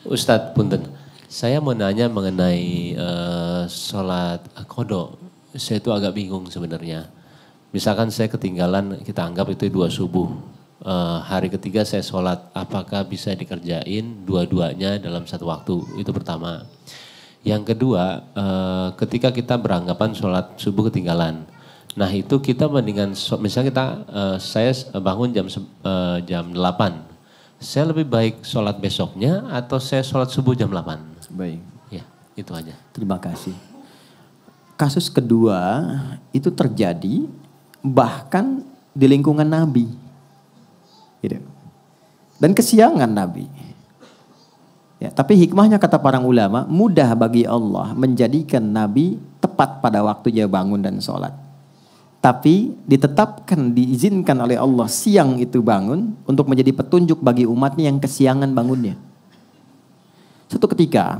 Ustadz Punten, saya mau nanya mengenai sholat qadha. Saya itu agak bingung sebenarnya. Misalkan saya ketinggalan, kita anggap itu 2 subuh. Hari ketiga saya sholat, apakah bisa dikerjain dua-duanya dalam satu waktu? Itu pertama. Yang kedua, ketika kita beranggapan sholat subuh ketinggalan. Nah itu kita mendingan, misalnya saya bangun jam 8. Saya lebih baik sholat besoknya atau saya sholat subuh jam 8? Baik. Ya, itu aja. Terima kasih. Kasus kedua itu terjadi bahkan di lingkungan Nabi. Gitu. Dan kesiangan Nabi. Ya, tapi hikmahnya kata para ulama, mudah bagi Allah menjadikan Nabi tepat pada waktu dia bangun dan sholat. Tapi ditetapkan, diizinkan oleh Allah siang itu bangun untuk menjadi petunjuk bagi umatnya yang kesiangan bangunnya. Suatu ketika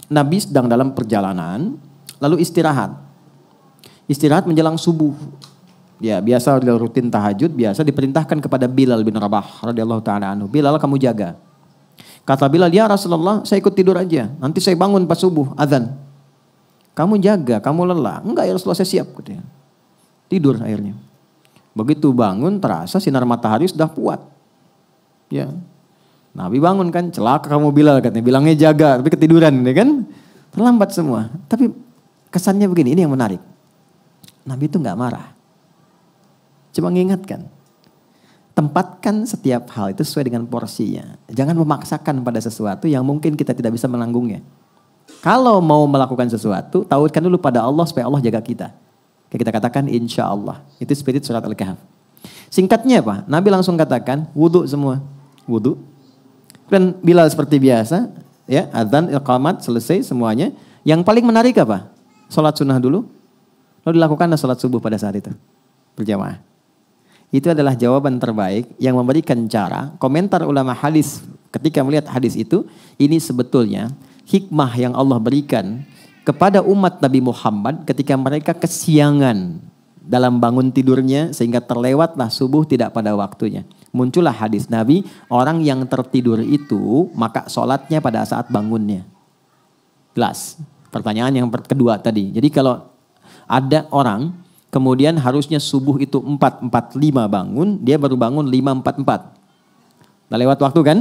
Nabi sedang dalam perjalanan lalu istirahat. Istirahat menjelang subuh. Ya biasa rutin tahajud, biasa diperintahkan kepada Bilal bin Rabah radhiyallahu taala anhu. Bilal kamu jaga. Kata Bilal, ya Rasulullah saya ikut tidur aja. Nanti saya bangun pas subuh azan. Kamu jaga, kamu lelah. Enggak ya Rasulullah saya siap. Katanya. Tidur akhirnya. Begitu bangun terasa sinar matahari sudah kuat. Ya. Nabi bangun kan, celaka kamu Bilal katanya. Bilangnya jaga, tapi ketiduran ya kan. Terlambat semua. Tapi kesannya begini, ini yang menarik. Nabi itu gak marah. Cuma mengingatkan. Tempatkan setiap hal itu sesuai dengan porsinya. Jangan memaksakan pada sesuatu yang mungkin kita tidak bisa menanggungnya. Kalau mau melakukan sesuatu, tautkan dulu pada Allah supaya Allah jaga kita. Kayak kita katakan insya Allah. Itu spirit surat Al-Kahf. Singkatnya apa? Nabi langsung katakan wudu semua. Wudu. Dan Bilal seperti biasa. Ya, adzan, iqamat, selesai semuanya. Yang paling menarik apa? Sholat sunnah dulu. Lalu dilakukanlah sholat subuh pada saat itu. Berjamaah. Itu adalah jawaban terbaik yang memberikan cara. Komentar ulama hadis ketika melihat hadis itu. Ini sebetulnya hikmah yang Allah berikan kepada umat Nabi Muhammad ketika mereka kesiangan dalam bangun tidurnya sehingga terlewatlah subuh tidak pada waktunya. Muncullah hadis Nabi, orang yang tertidur itu maka sholatnya pada saat bangunnya. Jelas. Pertanyaan yang kedua tadi. Jadi kalau ada orang kemudian harusnya subuh itu 4.45 bangun, dia baru bangun 5.44. Udah lewat waktu kan?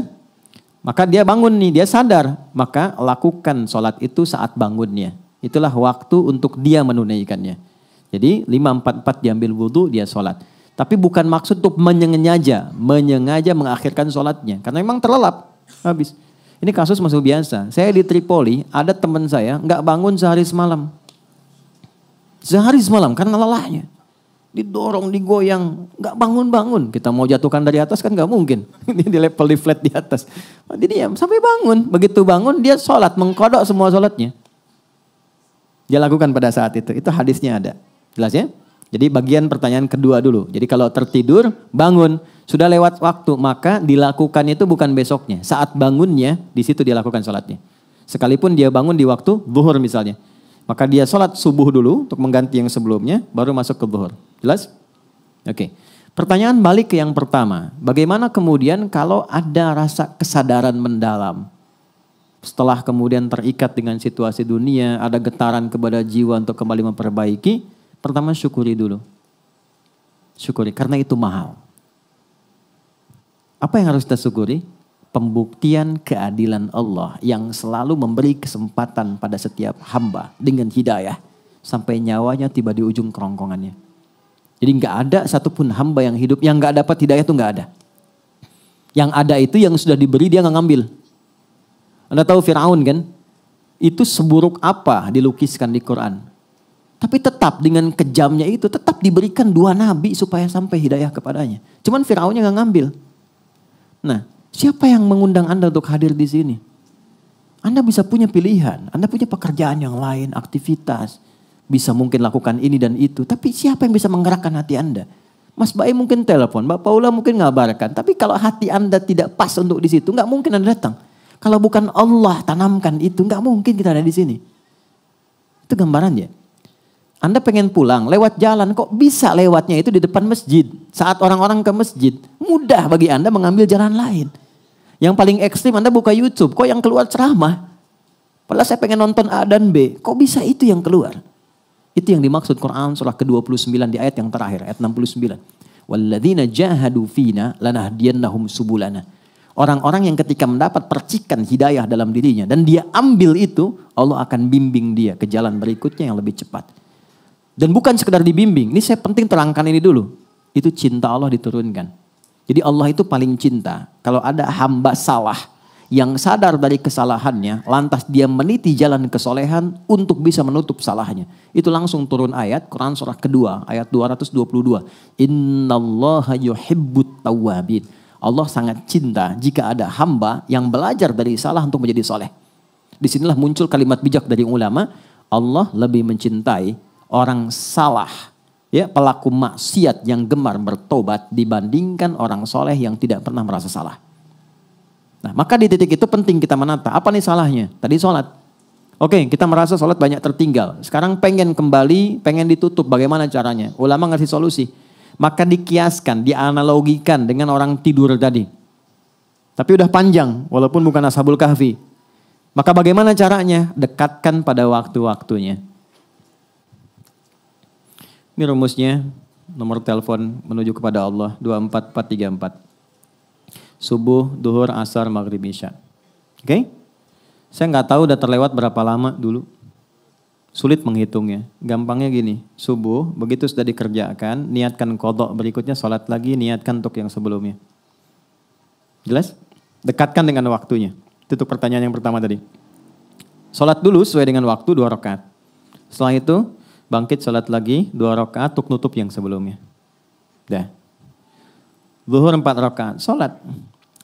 Maka dia bangun nih, dia sadar. Maka lakukan sholat itu saat bangunnya. Itulah waktu untuk dia menunaikannya. Jadi 5.44 diambil wudhu, dia sholat. Tapi bukan maksud untuk menyengaja mengakhirkan sholatnya. Karena memang terlelap, habis. Ini kasus masuk biasa. Saya di Tripoli, ada teman saya nggak bangun sehari semalam. Sehari semalam karena lelahnya. Didorong, digoyang, nggak bangun-bangun. Kita mau jatuhkan dari atas kan nggak mungkin. Ini di level di flat di atas. Dia diam sampai bangun. Begitu bangun dia sholat, mengkodok semua sholatnya. Dia lakukan pada saat itu. Itu hadisnya ada. Jelas ya? Jadi bagian pertanyaan kedua dulu. Jadi kalau tertidur, bangun. Sudah lewat waktu, maka dilakukan itu bukan besoknya. Saat bangunnya, di situ dia lakukan sholatnya. Sekalipun dia bangun di waktu zuhur misalnya. Maka dia sholat subuh dulu untuk mengganti yang sebelumnya, baru masuk ke zuhur. Jelas? Oke. Pertanyaan balik ke yang pertama. Bagaimana kemudian kalau ada rasa kesadaran mendalam? Setelah kemudian terikat dengan situasi dunia, ada getaran kepada jiwa untuk kembali memperbaiki. Pertama syukuri dulu. Syukuri, karena itu mahal. Apa yang harus kita syukuri? Pembuktian keadilan Allah yang selalu memberi kesempatan pada setiap hamba dengan hidayah. Sampai nyawanya tiba di ujung kerongkongannya. Jadi gak ada satupun hamba yang hidup yang gak dapat hidayah itu gak ada. Yang ada itu yang sudah diberi dia gak ngambil. Anda tahu Fir'aun kan? Itu seburuk apa dilukiskan di Quran. Tapi tetap dengan kejamnya itu tetap diberikan 2 nabi supaya sampai hidayah kepadanya. Cuman Fir'aunnya gak ngambil. Nah, siapa yang mengundang Anda untuk hadir di sini? Anda bisa punya pilihan, Anda punya pekerjaan yang lain, aktivitas. Bisa mungkin lakukan ini dan itu. Tapi siapa yang bisa menggerakkan hati Anda? Mas Bae mungkin telepon, Mbak Paula mungkin ngabarkan. Tapi kalau hati Anda tidak pas untuk di situ, nggak mungkin Anda datang. Kalau bukan Allah tanamkan itu, nggak mungkin kita ada di sini. Itu gambarannya. Anda pengen pulang, lewat jalan, kok bisa lewatnya itu di depan masjid. Saat orang-orang ke masjid, mudah bagi Anda mengambil jalan lain. Yang paling ekstrim Anda buka YouTube, kok yang keluar ceramah? Padahal saya pengen nonton A dan B, kok bisa itu yang keluar? Itu yang dimaksud Quran surah ke-29 di ayat yang terakhir, ayat 69. Walladzina jahadu fina lanahdiyannahum subulana. Orang-orang yang ketika mendapat percikan hidayah dalam dirinya dan dia ambil itu, Allah akan bimbing dia ke jalan berikutnya yang lebih cepat. Dan bukan sekedar dibimbing, ini saya penting terangkan ini dulu. Itu cinta Allah diturunkan. Jadi Allah itu paling cinta. Kalau ada hamba salah yang sadar dari kesalahannya, lantas dia meniti jalan kesolehan untuk bisa menutup salahnya. Itu langsung turun ayat Quran surah kedua ayat 222. Innallaha yuhibbut tawwabin. Allah sangat cinta jika ada hamba yang belajar dari salah untuk menjadi soleh. Disinilah muncul kalimat bijak dari ulama. Allah lebih mencintai orang salah, ya, pelaku maksiat yang gemar bertobat dibandingkan orang soleh yang tidak pernah merasa salah. Nah, maka di titik itu penting kita menata. Apa nih salahnya? Tadi sholat. Oke, kita merasa sholat banyak tertinggal. Sekarang pengen kembali, pengen ditutup. Bagaimana caranya? Ulama ngasih solusi. Maka dikiaskan, dianalogikan dengan orang tidur tadi. Tapi udah panjang, walaupun bukan Ashabul Kahfi. Maka bagaimana caranya? Dekatkan pada waktu-waktunya. Ini rumusnya, nomor telepon menuju kepada Allah 24434. Subuh, duhur, asar, maghrib, isya. Oke? Saya nggak tahu udah terlewat berapa lama dulu. Sulit menghitungnya. Gampangnya gini, subuh begitu sudah dikerjakan, niatkan qadha, berikutnya sholat lagi, niatkan untuk yang sebelumnya. Jelas? Dekatkan dengan waktunya. Itu untuk pertanyaan yang pertama tadi. Sholat dulu sesuai dengan waktu 2 rakaat. Setelah itu bangkit sholat lagi 2 rakaat untuk nutup yang sebelumnya. Dah. Zuhur 4 rakaat, sholat.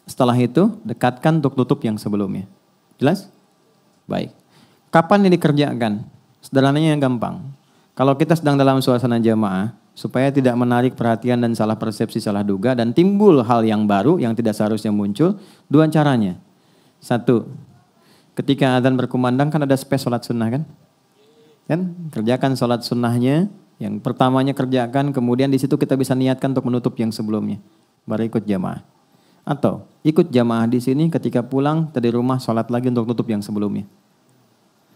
Setelah itu dekatkan untuk tutup yang sebelumnya. Jelas? Baik. Kapan ini dikerjakan? Sederhananya gampang. Kalau kita sedang dalam suasana jamaah, supaya tidak menarik perhatian dan salah persepsi, salah duga, dan timbul hal yang baru yang tidak seharusnya muncul, 2 caranya. 1, ketika adzan berkumandang kan ada space sholat sunnah kan? Kan kerjakan sholat sunnahnya, yang pertamanya kerjakan, kemudian di situ kita bisa niatkan untuk menutup yang sebelumnya, baru ikut jamaah. Atau ikut jamaah di sini, ketika pulang dari rumah sholat lagi untuk tutup yang sebelumnya.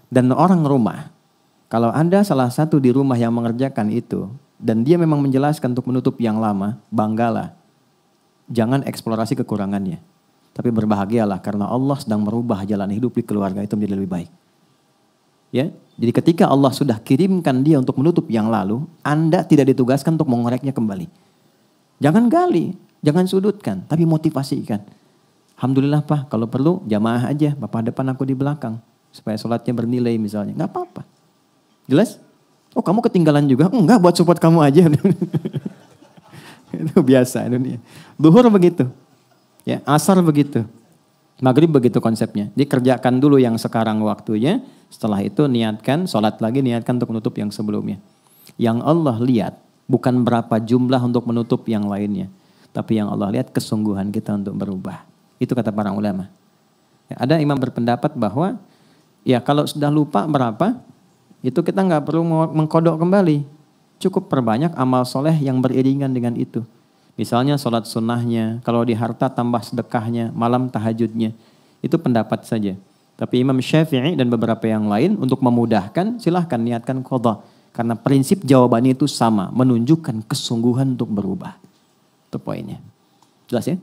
Dan orang rumah, kalau ada salah satu di rumah yang mengerjakan itu dan dia memang menjelaskan untuk menutup yang lama, banggalah. Jangan eksplorasi kekurangannya, tapi berbahagialah karena Allah sedang merubah jalan hidup di keluarga itu menjadi lebih baik. Ya, jadi ketika Allah sudah kirimkan dia untuk menutup yang lalu, Anda tidak ditugaskan untuk mengoreknya kembali. Jangan gali, jangan sudutkan, tapi motivasikan. Alhamdulillah Pak, kalau perlu jamaah aja, Bapak depan aku di belakang, supaya sholatnya bernilai misalnya, nggak apa-apa. Jelas? Oh kamu ketinggalan juga? Enggak, buat support kamu aja. Itu biasa dunia. Duhur begitu, ya, asar begitu. Maghrib begitu konsepnya. Dikerjakan dulu yang sekarang waktunya. Setelah itu niatkan, sholat lagi, niatkan untuk menutup yang sebelumnya. Yang Allah lihat bukan berapa jumlah untuk menutup yang lainnya. Tapi yang Allah lihat kesungguhan kita untuk berubah. Itu kata para ulama. Ya, ada imam berpendapat bahwa ya kalau sudah lupa berapa, itu kita nggak perlu mengkodok kembali. Cukup perbanyak amal soleh yang beriringan dengan itu. Misalnya sholat sunnahnya, kalau di harta tambah sedekahnya, malam tahajudnya. Itu pendapat saja. Tapi Imam Syafi'i dan beberapa yang lain untuk memudahkan silahkan niatkan qadha. Karena prinsip jawabannya itu sama, menunjukkan kesungguhan untuk berubah. Itu poinnya. Jelas ya?